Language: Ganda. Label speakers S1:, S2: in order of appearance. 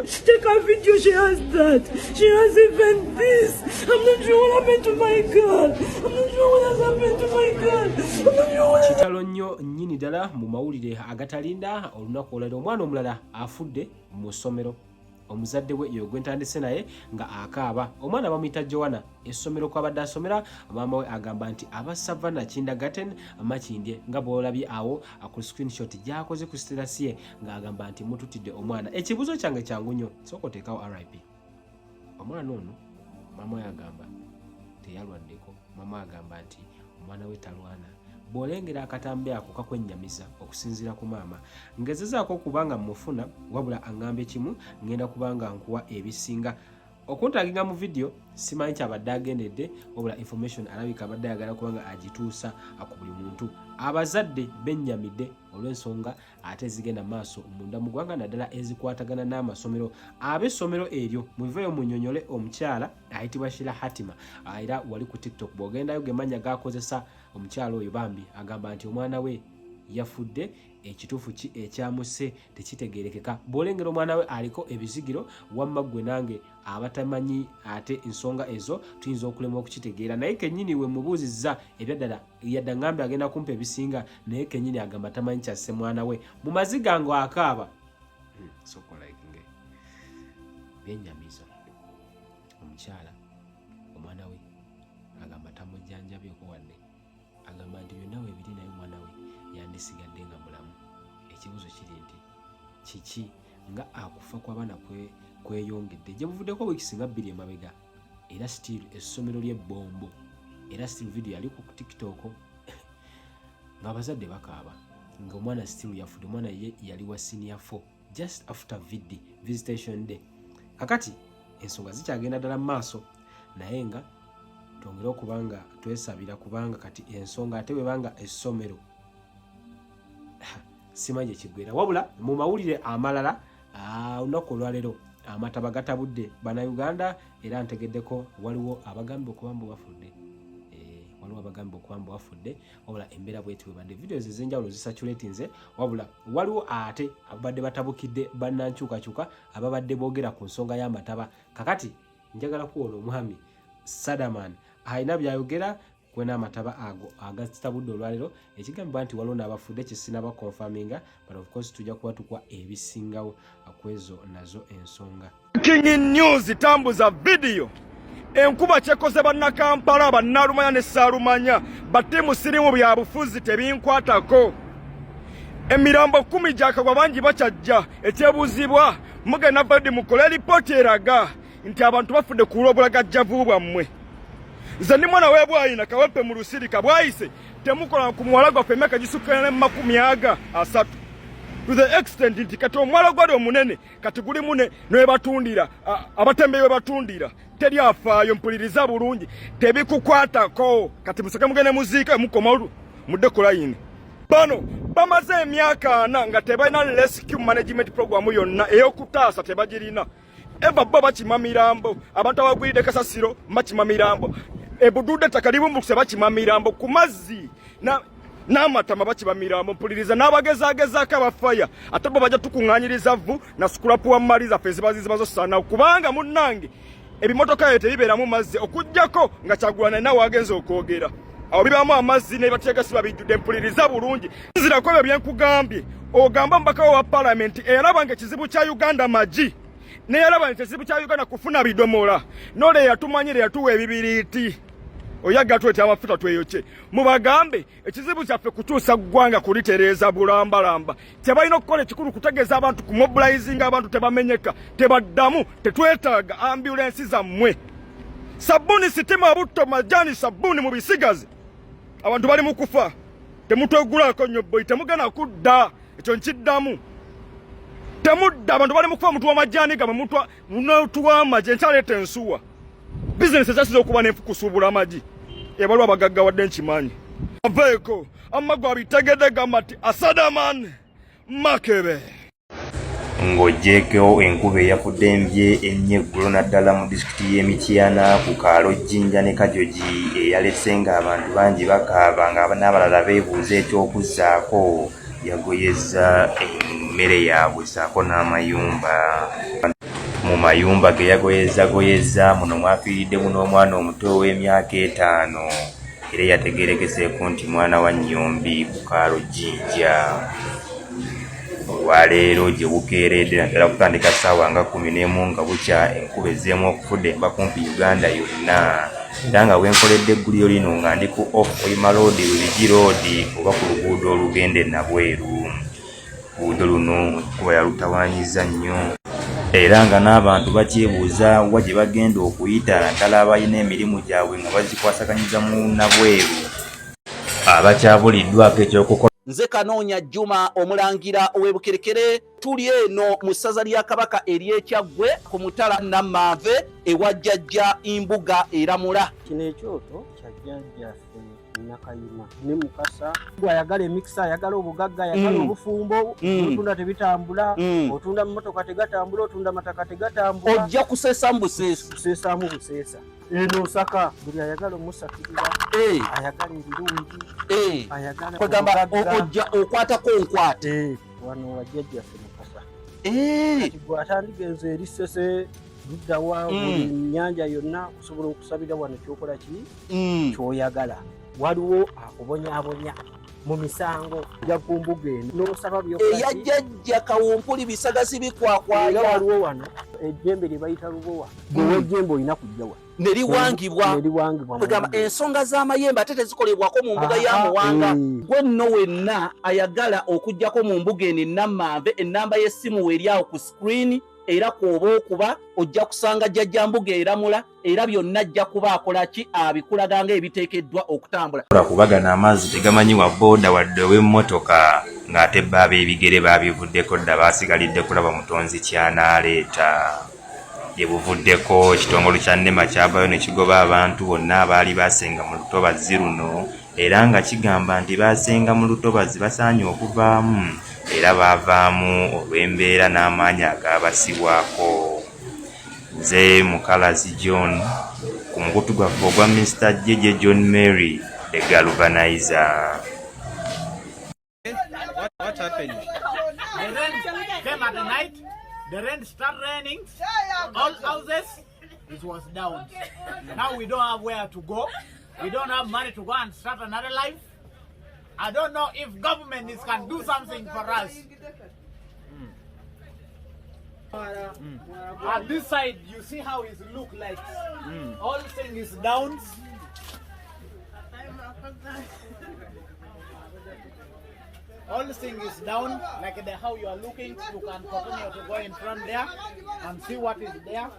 S1: Check her video, she has that. She has even this. I'm not sure what happened to my girl. I'm not sure what has happened to my girl. I'm not sure what
S2: kitalo nnyo nnyini ddala mu mawulire agatalinda olunaku olwaleero omwana omulala afudde mu ssomero omuzadde we yo gwe ntandise naye nga akaaba omwana bamuyita Joanna essomero kwabadde asomera maama we agamba nti aba Savannah Kindergarten Makindye nga bw'olabye awo ku screenshot gy'akoze ku status ye ng'agamba nti mututidde omwana ekibuzo kyange kyangu nnyo sooka oteekawo RIP omwana ono maama we agamba teyalwaddeko maama agamba nti omwana we talwana bw'olengera akatambe ako kakwennyamiza okusinziira ku maama ngezezaako okubanga mufuna wabula aŋŋambye kimu ngenda kubanga nkuwa ebisinga okuntaaginga mu video simanyi kyabadde agendedde wabula information alabika abadde ayagala kubanga agituusa ku buli muntu abazadde bennyamidde olw'ensonga ate zigenda maaso munda mu ggwanga naddala ezikwatagana n'amasomero ab'essomero eryo muveeyo munnyonnyole omukyala ayitibwa Shira Hatima era wali ku TikTok bw'ogendayo ge mannya g'akozesa omukyala oyo bambi agamba nti omwana we yafudde ekituufu ki ekyamuse tekitegeerekeka bw'olengera omwana we aliko ebizigiro wamma ggwe nange abatamanyi ate ensonga ezo tuyinza okulema okukitegeera naye kennyini we mubuuzizza ebyaddala yadda ngambe agenda kumpa ebisinga naye kennyini agamba tamanyi kyasse mwana we mu maziga ngo akaaba sokolakinge byennyamiza omukyala omwana we agamba tamujjanjabyeko wadde agamba nti byonna weebiri naye omwana we yandisigadde nga mulamu ekibuzo kiri nti kiki nga akufa kw'abaana kweyongedde gye buvuddeko wiikisi nga 2 emabega era still essomero ly'ebbombo era still video yali ku TikTok ng'abazadde bakaaba ng'omwana still yafudde omwana ye yali wa senior 4 just after visitation day kakati ensonga zikyagenda ddala mu maaso naye nga twongere okubanga twesabira kubanga kati ensonga ate webanga essomero simanyi ekiggwera wabula mu mawulire amalala olunaku olwaleero amataba gatabudde bannayuganda era ntegeddeko waliwo abagambye okuba mbu bafudde wabula embeera bweti webadde videos ez'enjawulo zisatulatinze wabula waliwo ate ababadde batabukidde bannankyukakyuka ababadde boogera ku nsonga y'amataba kakati njagala kuwona omwami Sadaman alina byayogera kwena amataba ago agatabudde olwaleero ekigambibwa nti waliwo n'abafudde kisinaba confirminga but of course tujja kuba tukwa ebisingawo kwezo nazo ensonga
S3: King News tambuza video enkuba kyekoze bannakampala bannalumanya ne Saalumanya battiimu sirimu bya bufuzi tebinkwatako emirambo 10 gyakagwa bangi bakyajja ekyebuuzibwa mugenda badi mukole lipooti eraga nti abantu bafudde ku lw'obulagajjavu bwammwe nze ndi mwana w'ebwayina kaweppe mu lusirika bwayise temukola ku muwala gwaffe emyaka gisukka ne 30 to the extent nti kati omwala gwali omunene kati guli mune newebatundira abatembeyi webatundira teri afaayo mpuliriza bulungi tebikukwatako kati museke mugende muziika mukoma mudde ku layini bano bamaze emyaka 4 nga tebalina rescue management program yonna ey'okutaasa tebagirina eva bo bakima mirambo abantu abagwiride kasasiro bakima mirambo ebudude takalibumbukuse bakima mirambo ku mazzi n'amatama bakima mirambo mpuliriza n'abagezagezaako abafaya ate bo bajja tukuŋŋaanyiriza vvu na sikulapu wa mmali zaffe zibazo sana kubanga munnange ebimotoka eyo tebibeeramu mazzi okuggyako nga Kyagulanyi nawe agenza okwogera awo bibaamu amazzi ne bategasi babijjudde mpuliriza bulungi nzirako ebyo byenkugambye ogamba mubaka wa palamenti eraba ng'ekizibu kya Uganda magi neyalaba nti ekizibu kya Uganda kufuna bidomola nole yatumanyire yatuwa ebibiriiti oyaga twete amafuta tweyoche mubagambe ekizibu kyaffe kutuusa ggwanga kulitereeza bulambalamba tebalina okukola ekikulu kutegeeza abantu ku mobilizing abantu tebamenyeka tebaddamu tetwetaaga ambulance zammwe sabuni sitima butto majani sabuni mu bisigazi abantu bali mu kufa temutwegulako nnyo boyi temugenda kudda ekyo nkiddamu temudda abantu bali mu kufa mutu w'amajani gamwe mutu w'amagi enkyaleeta ensuwa bizinesi ekyasiza okuba n'enfukusuubula amagi ebalwa abagagga wadde nkimanyi aveeko amaggwa abitegedde gamba nti Asadaman Makebe
S4: ng'oggyeko enkuba eyafudde envye ennyo naddala mu disitulikiti y'Emityana ku Kaalo Jjinja ne Kajoji eyalese ng'abantu bangi bakaaba nga n'abalala beebuuza ekyokuzzaako yagoyezza emmere yaabwe ssaako n'amayumba mayumba ge yagoyeza muno mwafiiriddemu n'omwana omuto ow'emyaka 5 era yategeerekeseeko nti mwana wa Nnyombi ku kaalo Jjinja. Olwaleero gye bukeeredde naddala kutandika ssaawa nga 11 nga bukya enkuba ezzeemu okufudde emba kumpi Uganda yonna. Era nga bwenkoledde egguliro lino nga ndi ku Off-Koyima Road, Lubigi Road oba ku luguudo olugenda e Nabweru. Oluguudo luno enkuba yalutawaanyiza nnyo era nga n'abantu bakyebuuza wa gye bagenda okuyita naddala abalina emirimu gyabwe nga bazikwasaganyiza mu Nabweru abakyabuliddwako ekyokukola.
S5: Nze Kanoonya Juma omulangira ow'Ebukerekere, tuli eno mu ssaza lya Kabaka ery'Ekyaggwe ku mutala Namanve ewa jjajja Imbuga Eramula.
S6: Kino ekyoto kya jjajjaffe Nakayima ne Mukasa. Ayagala emikisa, ayagala obugagga, ayagala obufumbo, otunda tebitambula, otunda mmotoka tegatambula, otunda mataka tegatambula.
S5: Ojja kuseesamu buseesu.
S6: Kuseesamu buseesa. Eno Nsaka buli ayagala omusakirira, ayagala ebirungi, ayagala
S5: kwegamba ojja okwatako nkwate.
S6: Wano wa jjajjaffe Mukasa. Kati gwe atandigenze eri Ssese luddawa buli nnyanja yonna okusobola okusabira wano kyokola ki kyoyagala. Waliwo akubonyaabonya mu misango ja ku mbuga eno n'osaba byokola
S5: eya jjajja Kawumpuli bisagazi bikwakwaya.
S6: Waliwo wano ejjembe lye bayita lubowa, gwe ejjembe olina kujjawa
S5: neriwangibwa kugamba ensonga z'amayembe ate tezikolebwako mu mbuga ya Muwanga. Gwe nno wenna ayagala okujjako mu mbuga eno Namanve, ennamba y'essimu weeri awo ku screen era kw'oba okuba ojja kusanga jjajja Mbuga Eramula era byonna ajja kuba akola ki abikulaga ng'ebiteekeddwa okutambula.
S4: Kubagana amazzi tegamanyiwa booda wadde ow'emmotoka ng'ate bo ab'ebigere baabivuddeko dda baasigalidde kulaba mutonzi ky'anaaleeta. Gye buvuddeko ekitongole kya NEMA kyavaayo ne kigoba abantu bonna abaali baasenga mu lutobazi luno era nga kigamba nti baasenga mu lutobazi basaanye okuvaamu era baavaamu olw'embeera n'amaanyi agaabasibwako. Nze Mukalazi John ku mukutu gwaffe ogwa Mr. Jeje John Mary the Galvanizer.
S7: What happened? The rain came at the night. The rain started raining. All houses, it was down. Now we don't have where to go. We don't have money to go and start another life. I don't know if government can do something for us. On this side, you see how it look like. All thing is down. All thing is down, like how you are looking. You can continue to go in front there and see what is there.